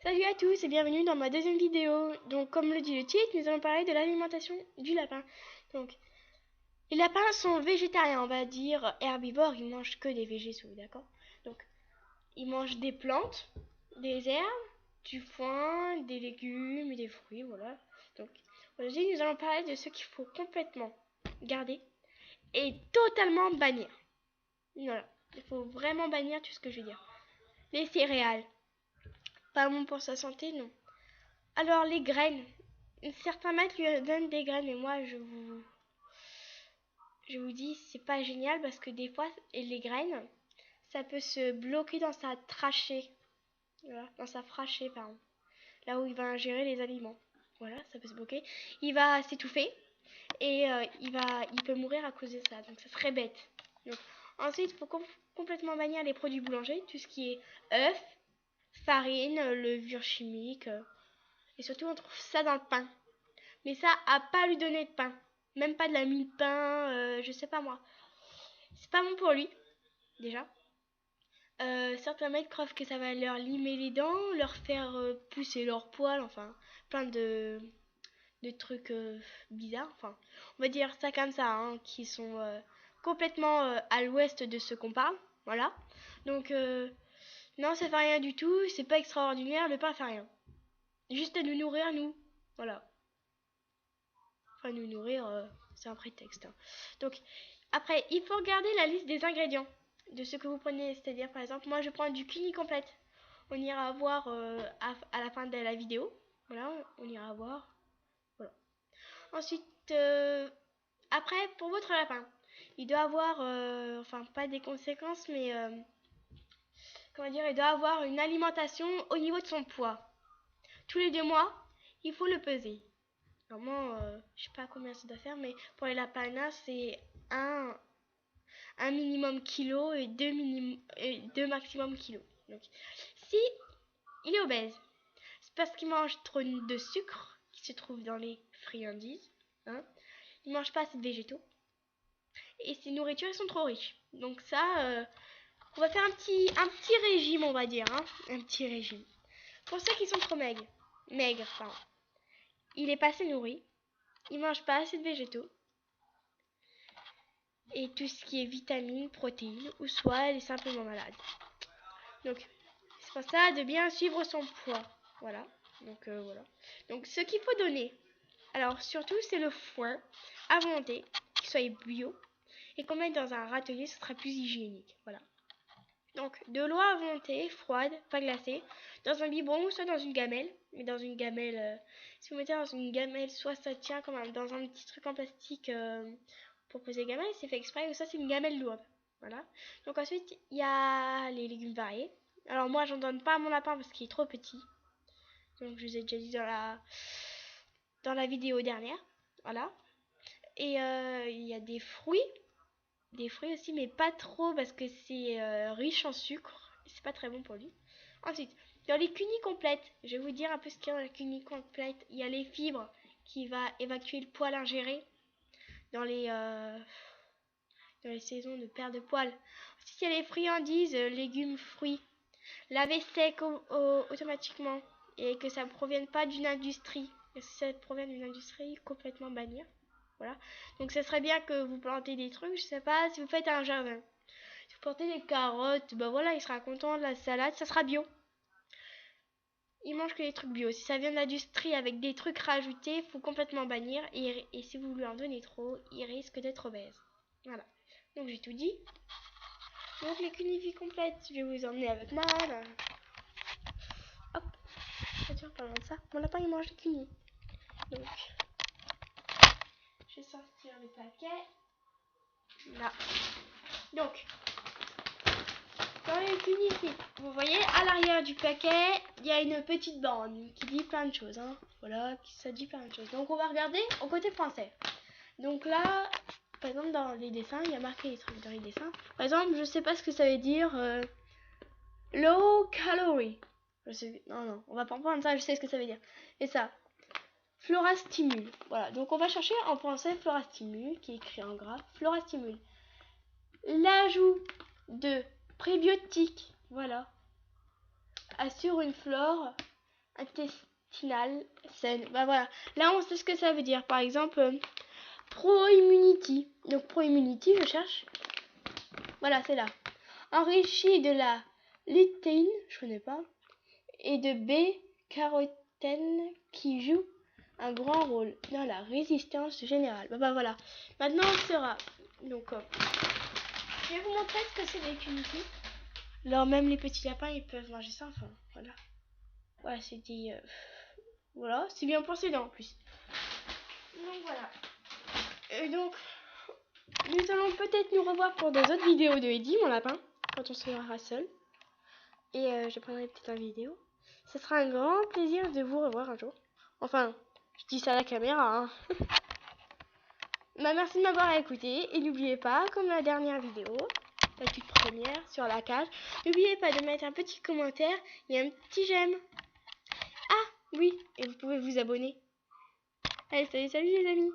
Salut à tous et bienvenue dans ma deuxième vidéo. Donc comme le dit le titre, nous allons parler de l'alimentation du lapin. Donc les lapins sont végétariens, on va dire herbivores, ils mangent que des végétaux, d'accord? Donc ils mangent des plantes, des herbes, du foin, des légumes et des fruits, voilà. Donc aujourd'hui nous allons parler de ce qu'il faut complètement garder et totalement bannir. Voilà, il faut vraiment bannir tout ce que je veux dire. Les céréales, pas bon pour sa santé, non. Alors les graines, certains maîtres lui donnent des graines, mais moi je vous dis c'est pas génial parce que des fois les graines ça peut se bloquer dans sa trachée, voilà, dans sa trachée pardon, là où il va ingérer les aliments. Voilà, ça peut se bloquer. Il va s'étouffer et il peut mourir à cause de ça. Donc ça serait bête. Donc, ensuite, il faut complètement bannir les produits boulangers, tout ce qui est œufs, farine, levure chimique. Et surtout, on trouve ça dans le pain. Mais ça, à pas lui donner de pain. Même pas de la mie de pain, je sais pas moi. C'est pas bon pour lui, déjà. Certains mecs croient que ça va leur limer les dents, leur faire pousser leurs poils, enfin, plein de trucs bizarres. Enfin, on va dire ça comme ça, hein, qui sont complètement à l'ouest de ce qu'on parle. Voilà. Donc, non, ça fait rien du tout, c'est pas extraordinaire, le pain fait rien. Juste à nous nourrir, nous. Voilà. Enfin, nous nourrir, c'est un prétexte, hein. Donc, après, il faut regarder la liste des ingrédients de ce que vous prenez. C'est-à-dire, par exemple, moi, je prends du Cuny complète. On ira voir à la fin de la vidéo. Voilà, on ira voir. Voilà. Ensuite, après, pour votre lapin, il doit avoir, enfin, pas des conséquences, mais, comment dire, il doit avoir une alimentation au niveau de son poids. Tous les 2 mois, il faut le peser. Normalement, je sais pas combien ça doit faire, mais pour les lapins, c'est un minimum kilo et deux maximum kilos. Donc, si il est obèse, c'est parce qu'il mange trop de sucre qui se trouve dans les friandises. Hein. Il mange pas assez de végétaux. Et ses nourritures sont trop riches. Donc ça, on va faire un petit régime, on va dire. Hein. Un petit régime. Pour ceux qui sont trop maigres, pardon. Il est pas assez nourri. Il mange pas assez de végétaux. Et tout ce qui est vitamines, protéines, ou soit elle est simplement malade. Donc, c'est pour ça de bien suivre son poids. Voilà. Donc, voilà. Donc, ce qu'il faut donner, alors surtout, c'est le foin à volonté, qu'il soit bio, et qu'on mette dans un râtelier, ce sera plus hygiénique. Voilà. Donc, de l'eau à volonté, froide, pas glacée, dans un biberon, soit dans une gamelle. Mais dans une gamelle, si vous mettez dans une gamelle, soit ça tient comme dans un petit truc en plastique pour poser gamelle, c'est fait exprès, ou ça c'est une gamelle lourde. Voilà. Donc ensuite, il y a les légumes variés. Alors moi, j'en donne pas à mon lapin parce qu'il est trop petit. Donc je vous ai déjà dit dans la vidéo dernière. Voilà. Et il y a des fruits. Des fruits aussi, mais pas trop parce que c'est riche en sucre. C'est pas très bon pour lui. Ensuite, dans les cunis complètes, je vais vous dire un peu ce qu'il y a dans les cunis complètes. Il y a les fibres qui va évacuer le poil ingéré dans les saisons de perte de poils. Ensuite, il y a les friandises, légumes, fruits, lavés secs automatiquement et que ça ne provienne pas d'une industrie. Et si ça provient d'une industrie, complètement bannir. Voilà. Donc ça serait bien que vous plantez des trucs, je sais pas, si vous faites un jardin. Si vous plantez des carottes, ben voilà, il sera content de la salade, ça sera bio. Il mange que des trucs bio. Si ça vient de l'industrie avec des trucs rajoutés, il faut complètement bannir. Et si vous lui en donnez trop, il risque d'être obèse. Voilà. Donc j'ai tout dit. Donc les cunifies complètes, je vais vous emmener avec moi. Là. Hop. Tiens, parlant de ça, mon lapin il mange des cunis. Donc, je vais sortir le paquet. Là. Donc, dans les cunifies, vous voyez, à l'arrière du paquet, il y a une petite bande qui dit plein de choses. Hein. Voilà, ça dit plein de choses. Donc on va regarder au côté français. Donc là, par exemple, dans les dessins, il y a marqué les trucs dans les dessins. Par exemple, je sais pas ce que ça veut dire. Low calorie. Non, on va pas prendre ça, je sais ce que ça veut dire. Et ça, Florastimule. Voilà, donc on va chercher en français Florastimule, qui est écrit en gras. Florastimule. L'ajout de prébiotiques, voilà, assure une flore intestinale saine. Bah voilà. Là, on sait ce que ça veut dire. Par exemple, pro-immunity. Donc, pro-immunity, je cherche. Voilà, c'est là. Enrichi de la lutéine, je connais pas, et de B-carotène qui joue un grand rôle dans la résistance générale. Bah voilà. Maintenant, on saura. Donc, je vais vous montrer ce que c'est les Kuniki. Alors, même les petits lapins, ils peuvent manger ça. Enfin, voilà. Voilà, c'est dit. Voilà, c'est bien pour ses dents en plus. Donc, voilà. Et donc, nous allons peut-être nous revoir pour des autres vidéos de Eddie, mon lapin, quand on sera seul. Et je prendrai peut-être une vidéo. Ce sera un grand plaisir de vous revoir un jour. Enfin, je dis ça à la caméra, hein. Bah, merci de m'avoir écouté. Et n'oubliez pas, comme la dernière vidéo, la toute première sur la cage, n'oubliez pas de mettre un petit commentaire et un petit j'aime. Ah, oui, et vous pouvez vous abonner. Allez, salut les amis.